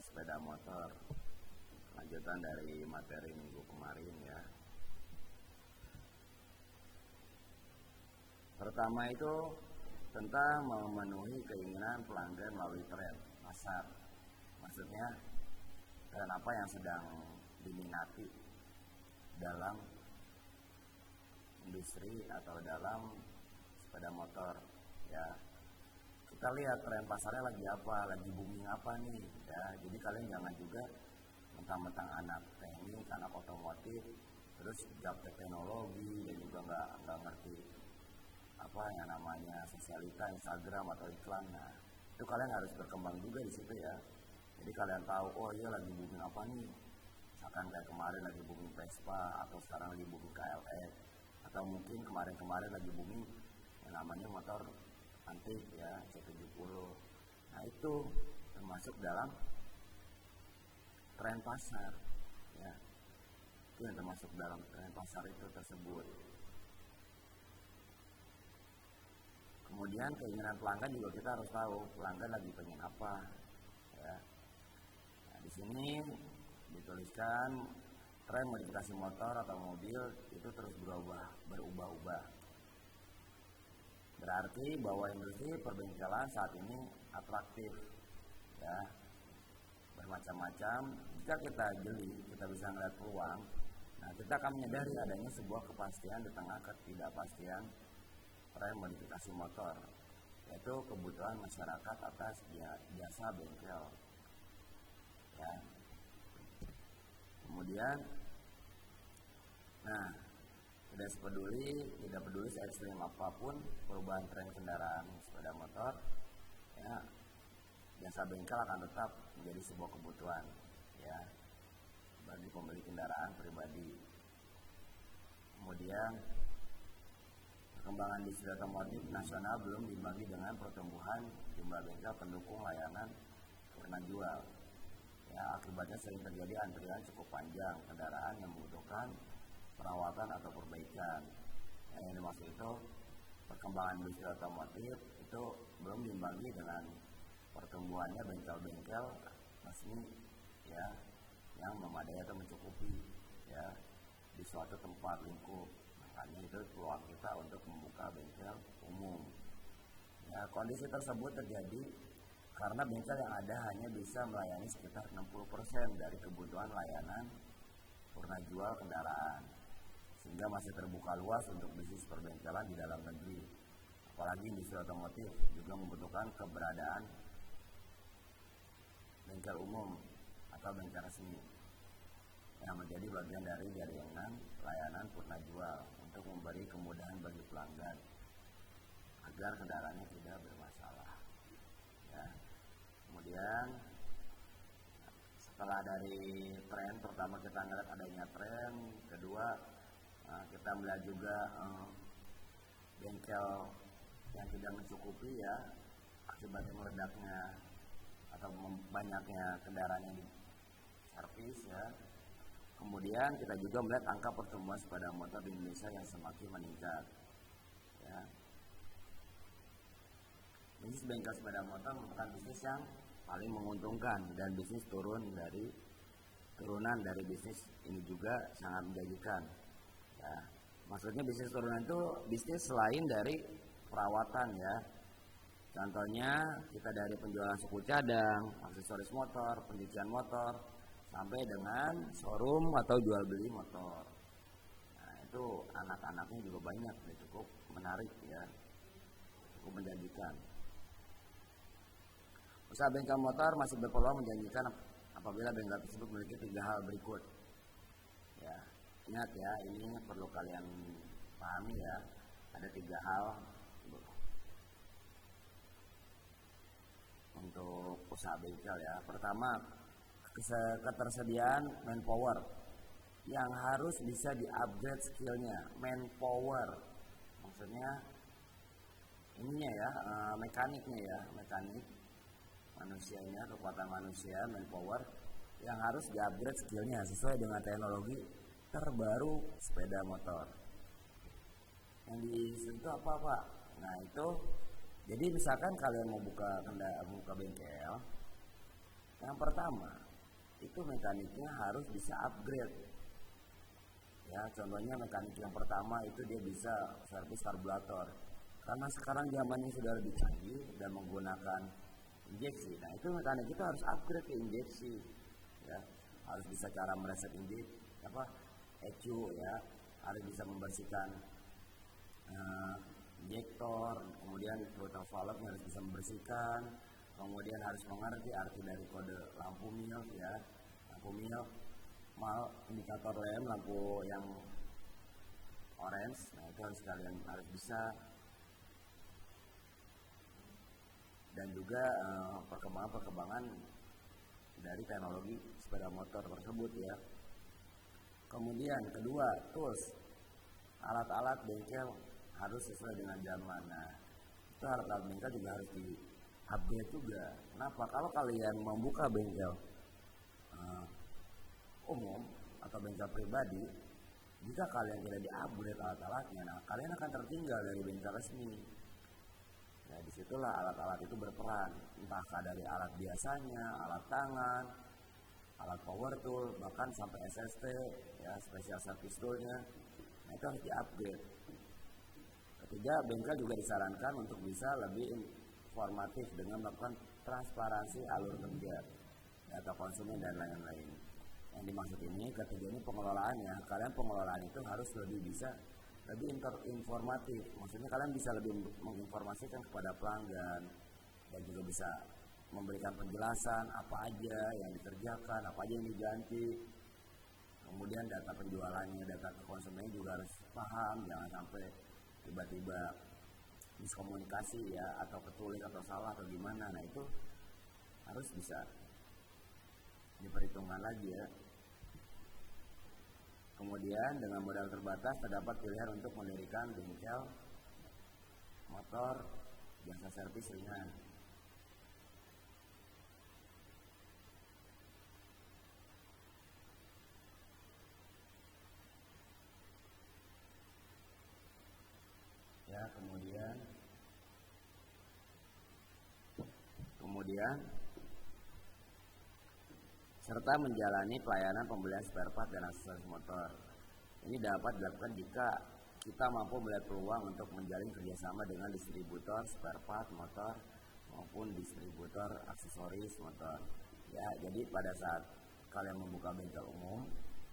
sepeda motor. Lanjutan dari materi minggu kemarin ya. Pertama itu tentang memenuhi keinginan pelanggan melalui tren pasar. Maksudnya tren apa yang sedang diminati dalam industri atau dalam sepeda motor ya. Kita lihat tren pasarnya lagi apa, lagi booming apa nih ya. Jadi kalian jangan juga mentang-mentang anak teknik, anak otomotif terus gaptek teknologi dan juga nggak ngerti apa yang namanya sosialita, Instagram atau iklan. Nah, itu kalian harus berkembang juga di situ ya. Jadi kalian tahu, oh iya lagi booming apa nih. Misalkan kayak kemarin lagi booming Vespa atau sekarang lagi booming KLX atau mungkin kemarin lagi booming yang namanya motor antik ya, C70. Nah, itu termasuk dalam tren pasar ya. Itu yang termasuk dalam tren pasar itu tersebut. Kemudian keinginan pelanggan juga kita harus tahu pelanggan lagi pengen apa ya. Nah, di sini dituliskan tren modifikasi motor atau mobil itu terus berubah-ubah. Berarti bahwa industri perbengkelan saat ini atraktif ya, bermacam-macam. Jika kita jeli, kita bisa melihat peluang. Nah, kita akan menyadari adanya sebuah kepastian di tengah ketidakpastian tren modifikasi motor, yaitu kebutuhan masyarakat atas jasa bengkel ya. Kemudian nah, tidak peduli se ekstrim apapun perubahan tren kendaraan sepeda motor ya, jasa bengkel akan tetap menjadi sebuah kebutuhan ya bagi pembeli kendaraan pribadi. Kemudian perkembangan industri otomotif nasional belum diimbangi dengan pertumbuhan jumlah bengkel pendukung layanan purna jual. Ya, akibatnya sering terjadi antrian cukup panjang kendaraan yang membutuhkan perawatan atau perbaikan. Yang dimaksud itu perkembangan industri otomotif itu belum diimbangi dengan pertumbuhannya bengkel-bengkel resmi ya yang memadai atau mencukupi ya di suatu tempat lingkup. Makanya itu peluang kita untuk membuka bengkel umum. Ya, kondisi tersebut terjadi karena bengkel yang ada hanya bisa melayani sekitar 60% dari kebutuhan layanan purna jual kendaraan, sehingga masih terbuka luas untuk bisnis perbengkelan di dalam negeri. Apalagi industri otomotif juga membutuhkan keberadaan bengkel umum atau bengkel resmi yang menjadi bagian dari jaringan layanan purna jual untuk memberi kemudahan bagi pelanggan agar kendaraannya tidak bermasalah ya. Kemudian setelah dari tren, pertama kita melihat adanya tren, kedua kita melihat juga bengkel yang tidak mencukupi ya akibatnya meledaknya atau banyaknya kendaraan yang diservis ya. Kemudian kita juga melihat angka pertumbuhan sepeda motor di Indonesia yang semakin meningkat ya. Bisnis bengkel sepeda motor merupakan bisnis yang paling menguntungkan dan bisnis turunan dari bisnis ini juga sangat menjanjikan ya. Maksudnya bisnis turunan itu bisnis selain dari perawatan ya. Contohnya kita dari penjualan suku cadang, aksesoris motor, pencucian motor, sampai dengan showroom atau jual beli motor. Nah, itu anak-anaknya juga banyak, cukup menarik ya, cukup menjanjikan. Usaha bengkel motor masih berpeluang menjanjikan apabila bengkel tersebut memiliki 3 hal berikut. Ya, ingat ya, ini perlu kalian pahami ya. Ada 3 hal untuk usaha bengkel ya. Pertama, ketersediaan manpower yang harus bisa di-upgrade skillnya. Manpower maksudnya ininya ya, mekaniknya ya, mekanik manusianya, kekuatan manusia, manpower yang harus di-upgrade skillnya sesuai dengan teknologi terbaru sepeda motor. Yang di situ apa Pak? Nah itu, jadi misalkan kalian mau buka bengkel, Yang pertama, itu mekaniknya harus bisa upgrade. Ya, contohnya mekanik yang pertama itu dia bisa servis karburator. Karena sekarang zamannya sudah lebih canggih dan menggunakan injeksi. Nah, itu mekanik kita harus upgrade ke injeksi. Ya, harus bisa cara mereset ECU ya, harus bisa membersihkan injektor, kemudian throttle valve harus bisa membersihkan, kemudian harus mengerti arti dari kode lampu mil ya, lampu mil, indikator lem, lampu yang orange. Nah, itu harus kalian harus bisa. Dan juga perkembangan dari teknologi sepeda motor tersebut ya. Kemudian kedua, tools, alat-alat bengkel harus sesuai dengan zaman. Nah, itu alat-alat bengkel juga harus di-update juga. Kenapa? Kalau kalian membuka bengkel umum atau bengkel pribadi, jika kalian tidak di-upgrade alat-alatnya, nah kalian akan tertinggal dari bengkel resmi. Ya, disitulah alat-alat itu berperan, entahkah dari alat biasanya, alat tangan, alat power tool, bahkan sampai SST, ya, special service toolnya. Nah, itu harus di-upgrade. Ketiga, bengkel juga disarankan untuk bisa lebih informatif dengan melakukan transparansi alur kerja, data konsumen dan lain-lain. Yang dimaksud ini, ketiga ini pengelolaannya. Kalian pengelolaan itu harus lebih bisa lebih informatif. Maksudnya kalian bisa lebih menginformasikan kepada pelanggan dan juga bisa memberikan penjelasan apa aja yang dikerjakan, apa aja yang diganti. Kemudian data penjualannya, data ke konsumennya juga harus paham, jangan sampai tiba-tiba miskomunikasi ya, atau ketulis atau salah atau gimana. Nah, itu harus bisa diperhitungkan lagi ya. Kemudian dengan modal terbatas terdapat pilihan untuk mendirikan bengkel motor jasa servis ringan. Ya, kemudian serta menjalani pelayanan pembelian spare part dan aksesoris motor. Ini dapat dilakukan jika kita mampu melihat peluang untuk menjalin kerjasama dengan distributor spare part motor maupun distributor aksesoris motor. Ya, jadi pada saat kalian membuka bengkel umum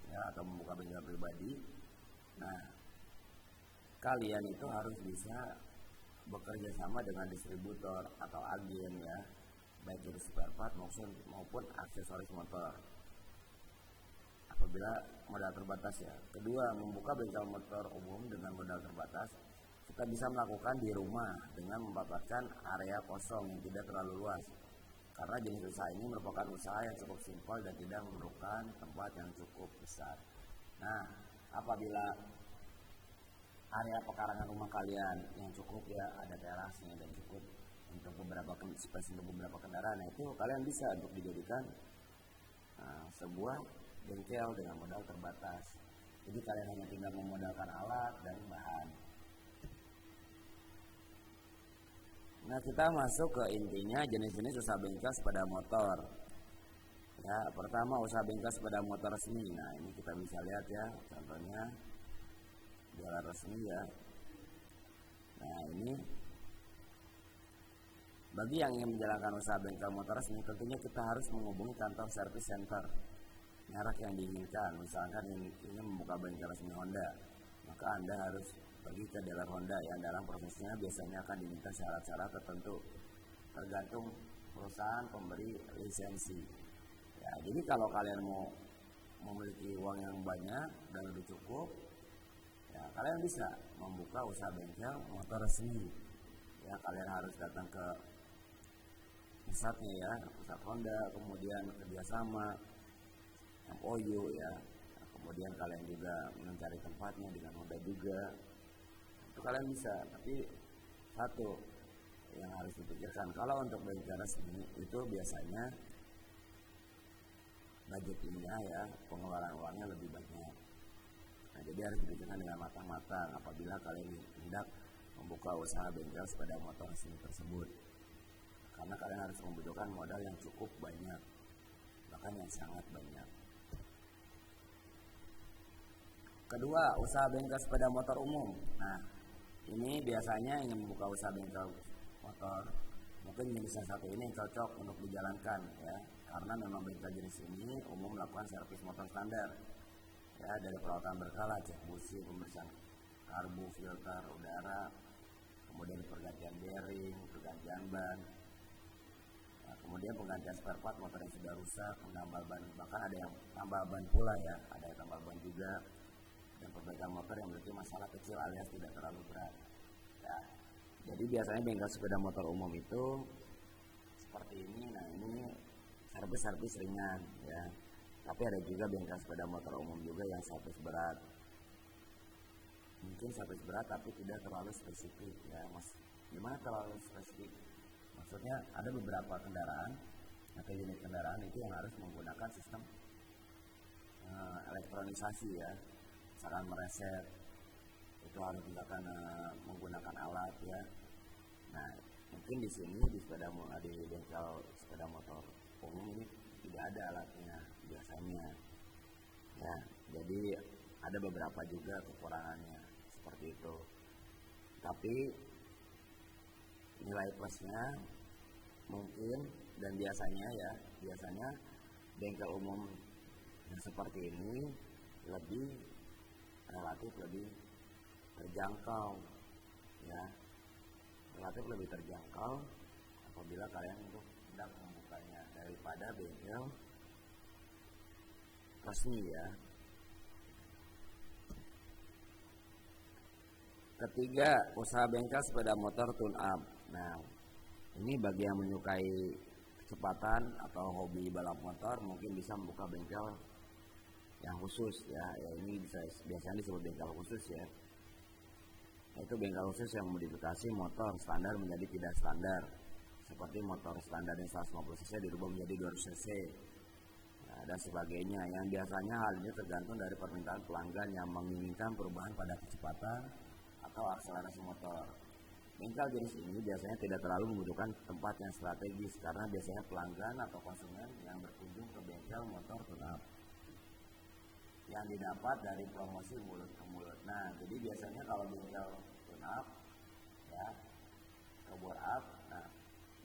ya, atau membuka bengkel pribadi, nah kalian itu harus bisa bekerja sama dengan distributor atau agen ya, baik itu spare part maupun aksesoris motor apabila modal terbatas ya. Kedua, membuka bengkel motor umum dengan modal terbatas, kita bisa melakukan di rumah dengan memanfaatkan area kosong yang tidak terlalu luas, karena jenis usaha ini merupakan usaha yang cukup simpel dan tidak memerlukan tempat yang cukup besar. Nah, apabila area pekarangan rumah kalian yang cukup ya, ada terasnya dan cukup untuk beberapa space untuk beberapa kendaraan, itu kalian bisa untuk dijadikan sebuah bengkel dengan modal terbatas. Jadi kalian hanya tinggal memodalkan alat dan bahan. Nah, kita masuk ke intinya jenis-jenis usaha bengkel sepeda motor. Ya, pertama usaha bengkel sepeda motor resmi. Nah, ini kita bisa lihat ya, contohnya jualan resmi ya. Nah, ini bagi yang ingin menjalankan usaha bengkel motor resmi, tentunya kita harus menghubungi kantor service center merek yang diinginkan. Misalkan ingin membuka bengkel resmi Honda, maka Anda harus pergi ke dealer Honda yang dalam prosesnya biasanya akan diminta syarat-syarat tertentu tergantung perusahaan pemberi lisensi. Ya, jadi kalau kalian mau memiliki uang yang banyak dan lebih cukup, ya kalian bisa membuka usaha bengkel motor resmi. Ya, kalian harus datang ke pusatnya ya, pusat Honda, kemudian kerjasama MOU ya, kemudian kalian juga mencari tempatnya dengan Honda juga. Itu kalian bisa, tapi satu yang harus dipikirkan, kalau untuk bengkel resmi itu biasanya budgetnya ya, pengeluaran uangnya lebih banyak. Nah, jadi harus dipikirkan dengan matang-matang apabila kalian hendak membuka usaha bengkel sepeda motor resmi tersebut, karena kalian harus membutuhkan modal yang cukup banyak. sangat banyak. Kedua, usaha bengkel sepeda motor umum. Nah, ini biasanya ingin membuka usaha bengkel motor, mungkin jenis yang satu ini cocok untuk dijalankan ya, karena memang bengkel jenis ini umum melakukan servis motor standar ya, dari perawatan berkala, cek busi, pembersihan karbu, filter udara, kemudian pergantian bearing, pergantian ban, nah, kemudian penggantian spare part motor yang sudah rusak, menambal ban, bahkan ada yang tambal ban pula ya, ada yang tambal ban juga, dan perbaikan motor yang memiliki masalah kecil alias tidak terlalu berat ya. Jadi biasanya bengkel sepeda motor umum itu seperti ini. Nah, ini servis ringan ya, tapi ada juga bengkel sepeda motor umum juga yang servis berat, mungkin servis berat tapi tidak terlalu spesifik ya. Mas, gimana terlalu spesifik? Maksudnya ada beberapa kendaraan atau unit kendaraan itu yang harus menggunakan sistem elektronisasi ya, misalkan mereset itu harus misalkan menggunakan alat ya. Nah, mungkin di sini di bengkel sepeda motor umum ini tidak ada alatnya biasanya ya, jadi ada beberapa juga kekurangannya seperti itu. Tapi nilai plusnya mungkin dan biasanya bengkel umum yang seperti ini relatif lebih terjangkau ya, relatif lebih terjangkau apabila kalian untuk hendak membukanya daripada bengkel resmi ya. Ketiga, usaha bengkel sepeda motor tune up. Nah, ini bagi yang menyukai kecepatan atau hobi balap motor mungkin bisa membuka bengkel yang khusus ya, ini biasanya disebut bengkel khusus ya. Itu bengkel khusus yang modifikasi motor standar menjadi tidak standar, seperti motor standar yang 150 cc dirubah menjadi 200 cc nah, dan sebagainya, yang biasanya hal ini tergantung dari permintaan pelanggan yang menginginkan perubahan pada kecepatan atau akselerasi motor. Bengkel jenis ini biasanya tidak terlalu membutuhkan tempat yang strategis karena biasanya pelanggan atau konsumen yang berkunjung ke bengkel motor tune up yang didapat dari promosi mulut ke mulut. Nah, jadi biasanya kalau bengkel tune up ya, ke bore up, nah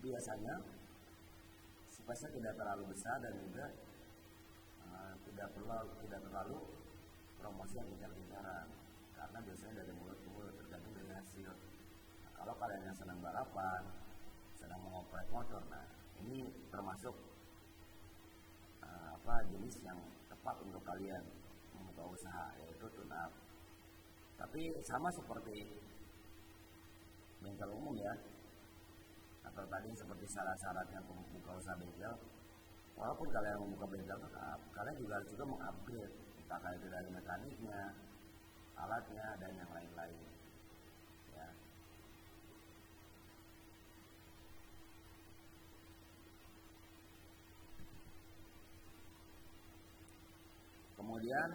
biasanya space-nya tidak terlalu besar dan juga tidak terlalu promosi yang gencar-gencaran karena biasanya dari mulut ke mulut tergantung dari hasil. Nah, kalau kalian yang senang balapan, sedang mengoprek motor, nah ini termasuk jenis yang tepat untuk kalian membuka usaha, yaitu tune up. Tapi sama seperti bengkel umum ya, atau tadi seperti syarat-syaratnya membuka usaha bengkel, walaupun kalian membuka bengkel tune up, kalian juga harus juga mengupgrade entah itu dari mekaniknya, alatnya, dan yang lain-lain ya. Kemudian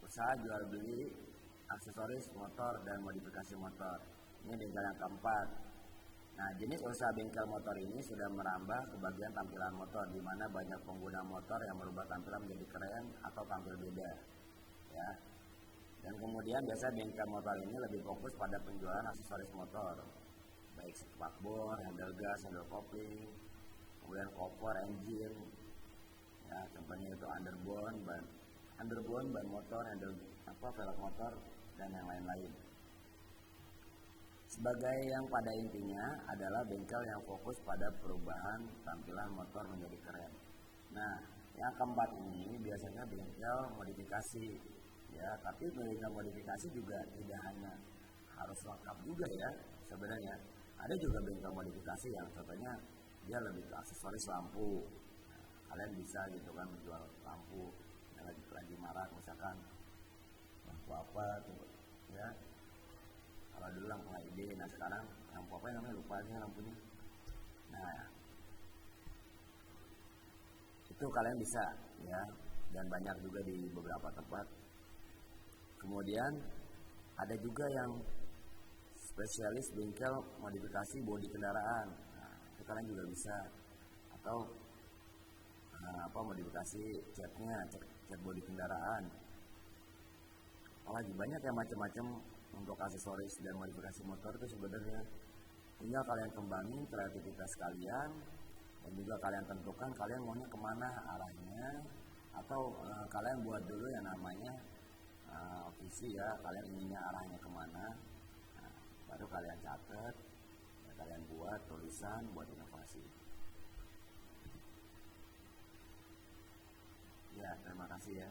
usaha jual beli aksesoris motor dan modifikasi motor, ini bengkel yang keempat. Nah, jenis usaha bengkel motor ini sudah merambah ke bagian tampilan motor, di mana banyak pengguna motor yang merubah tampilan menjadi keren atau tampil beda ya. Dan kemudian biasa bengkel motor ini lebih fokus pada penjualan aksesoris motor, baik spakbor, handle gas, handle kopling, kemudian cover engine ya, contohnya itu underbone, ban motor, handle velg motor, dan yang lain-lain. Sebagai yang pada intinya adalah bengkel yang fokus pada perubahan tampilan motor menjadi keren. Nah, yang keempat ini biasanya bengkel modifikasi ya, tapi bengkel modifikasi juga tidak hanya harus lengkap juga ya sebenarnya. Ada juga bengkel modifikasi yang contohnya dia lebih ke aksesoris lampu. Nah, kalian bisa gitu kan menjual lampu yang lagi marak, misalkan lampu apa tuh ya. Kalau dulu lampu LED, nah sekarang lampu apa yang namanya lupa aja lampunya. Nah, itu kalian bisa ya, dan banyak juga di beberapa tempat. Kemudian ada juga yang spesialis bengkel modifikasi bodi kendaraan. Nah, itu kalian juga bisa, atau modifikasi catnya, cat bodi kendaraan. Apalagi banyak ya macam-macam untuk aksesoris dan modifikasi motor itu sebenarnya. Tinggal kalian kembangin kreativitas kalian dan juga kalian tentukan kalian maunya kemana arahnya, atau kalian buat dulu yang namanya visi ya, kalian inginnya arahnya kemana, baru kalian catat, ya, kalian buat tulisan buat inovasi. Ya, terima kasih ya.